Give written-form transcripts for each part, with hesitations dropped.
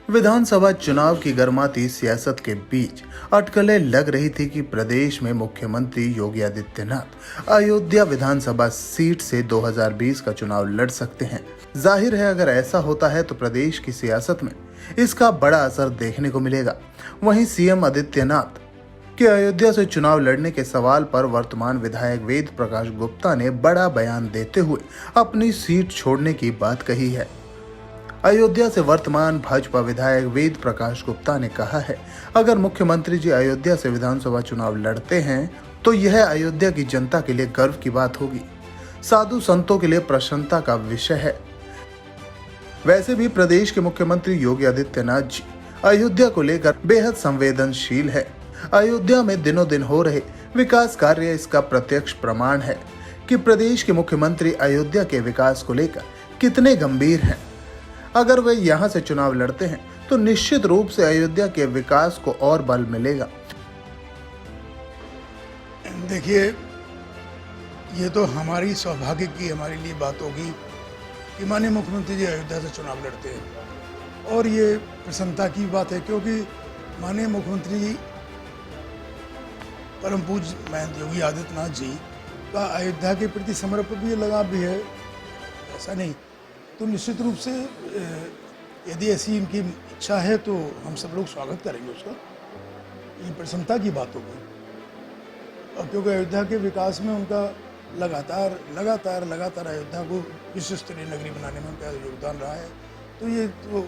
विधानसभा चुनाव की गर्माती सियासत के बीच अटकलें लग रही थी कि प्रदेश में मुख्यमंत्री योगी आदित्यनाथ अयोध्या विधानसभा सीट से 2020 का चुनाव लड़ सकते हैं। जाहिर है, अगर ऐसा होता है तो प्रदेश की सियासत में इसका बड़ा असर देखने को मिलेगा। वहीं सीएम आदित्यनाथ कि अयोध्या से चुनाव लड़ने के सवाल पर वर्तमान विधायक वेद प्रकाश गुप्ता ने बड़ा बयान देते हुए अपनी सीट छोड़ने की बात कही है। अयोध्या से वर्तमान भाजपा विधायक वेद प्रकाश गुप्ता ने कहा है, अगर मुख्यमंत्री जी अयोध्या से विधानसभा चुनाव लड़ते हैं तो यह अयोध्या की जनता के लिए गर्व की बात होगी, साधु संतों के लिए प्रसन्नता का विषय है। वैसे भी प्रदेश के मुख्यमंत्री योगी आदित्यनाथ जी अयोध्या को लेकर बेहद संवेदनशील है। अयोध्या में दिनों दिन हो रहे विकास कार्य इसका प्रत्यक्ष प्रमाण है कि प्रदेश के मुख्यमंत्री अयोध्या के विकास को लेकर कितने गंभीर हैं। अगर वे यहां से चुनाव लड़ते हैं तो निश्चित रूप से अयोध्या के विकास को और बल मिलेगा। देखिए, ये तो हमारी सौभाग्य की हमारे लिए बात होगी कि माननीय मुख्यमंत्री जी अयोध्या से चुनाव लड़ते हैं, और ये प्रसन्नता की बात है क्योंकि माननीय मुख्यमंत्री जी परम पूज्य महंत योगी आदित्यनाथ जी का अयोध्या के प्रति समर्पण भी लगाव भी है, ऐसा नहीं। तो निश्चित रूप से यदि ऐसी इनकी इच्छा है तो हम सब लोग स्वागत करेंगे उसका। ये प्रसन्नता की बात होगी, और क्योंकि अयोध्या के विकास में उनका लगातार अयोध्या को विश्व स्तरीय नगरी बनाने में उनका योगदान रहा है। तो ये तो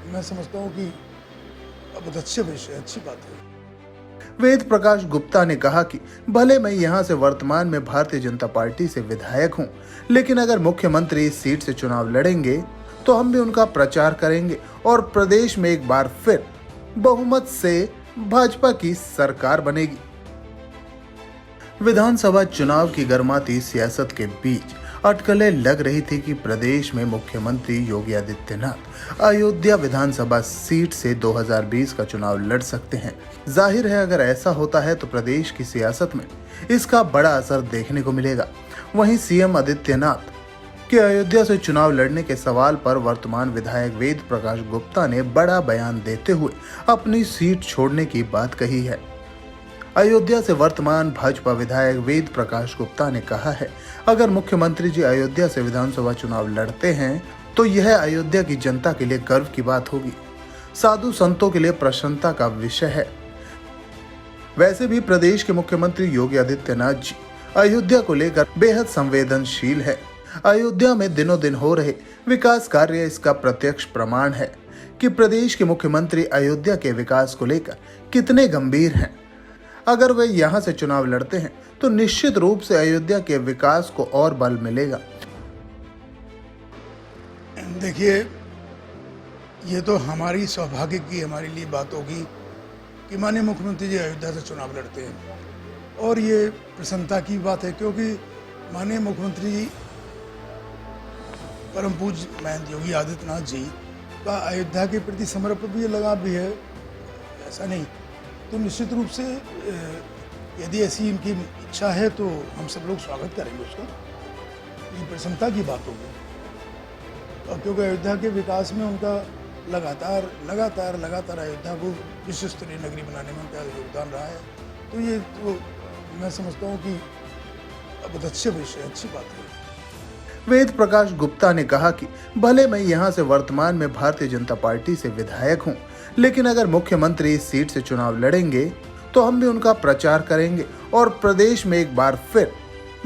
मैं समझता हूँ कि बहुत अच्छे विषय, अच्छी बात है। वेद प्रकाश गुप्ता ने कहा कि भले मैं यहां से वर्तमान में भारतीय जनता पार्टी से विधायक हूं, लेकिन अगर मुख्यमंत्री इस सीट से चुनाव लड़ेंगे तो हम भी उनका प्रचार करेंगे और प्रदेश में एक बार फिर बहुमत से भाजपा की सरकार बनेगी। विधानसभा चुनाव की गर्माती सियासत के बीच अटकलें लग रही थी कि प्रदेश में मुख्यमंत्री योगी आदित्यनाथ अयोध्या विधानसभा सीट से 2020 का चुनाव लड़ सकते हैं। जाहिर है, अगर ऐसा होता है तो प्रदेश की सियासत में इसका बड़ा असर देखने को मिलेगा। वहीं सीएम आदित्यनाथ कि अयोध्या से चुनाव लड़ने के सवाल पर वर्तमान विधायक वेद प्रकाश गुप्ता ने बड़ा बयान देते हुए अपनी सीट छोड़ने की बात कही है। अयोध्या से वर्तमान भाजपा विधायक वेद प्रकाश गुप्ता ने कहा है, अगर मुख्यमंत्री जी अयोध्या से विधानसभा चुनाव लड़ते हैं तो यह अयोध्या की जनता के लिए गर्व की बात होगी, साधु संतों के लिए प्रसन्नता का विषय है। वैसे भी प्रदेश के मुख्यमंत्री योगी आदित्यनाथ जी अयोध्या को लेकर बेहद संवेदनशील है। अयोध्या में दिनों दिन हो रहे विकास कार्य इसका प्रत्यक्ष प्रमाण है कि प्रदेश के मुख्यमंत्री अयोध्या के विकास को लेकर कितने गंभीर हैं। अगर वे यहां से चुनाव लड़ते हैं तो निश्चित रूप से अयोध्या के विकास को और बल मिलेगा। देखिए, ये तो हमारी सौभाग्य की हमारे लिए बात होगी कि माननीय मुख्यमंत्री जी अयोध्या से चुनाव लड़ते हैं, और ये प्रसन्नता की बात है क्योंकि माननीय मुख्यमंत्री जी परम पूज्य महंत योगी आदित्यनाथ जी का अयोध्या के प्रति समर्पण भी लगाव भी है, ऐसा नहीं। तो निश्चित रूप से यदि ऐसी इनकी इच्छा है तो हम सब लोग स्वागत करेंगे उसका। ये प्रसन्नता की बात होगी, और क्योंकि अयोध्या के विकास में उनका लगातार अयोध्या को विश्व स्तरीय नगरी बनाने में उनका योगदान रहा है। तो ये तो मैं समझता हूँ कि बहुत अच्छे विषय, अच्छी बात है। वेद प्रकाश गुप्ता ने कहा कि भले मैं यहां से वर्तमान में भारतीय जनता पार्टी से विधायक हूं, लेकिन अगर मुख्यमंत्री इस सीट से चुनाव लड़ेंगे तो हम भी उनका प्रचार करेंगे और प्रदेश में एक बार फिर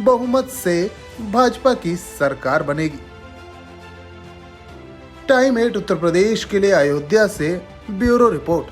बहुमत से भाजपा की सरकार बनेगी। टाइम 8 उत्तर प्रदेश के लिए अयोध्या से ब्यूरो रिपोर्ट।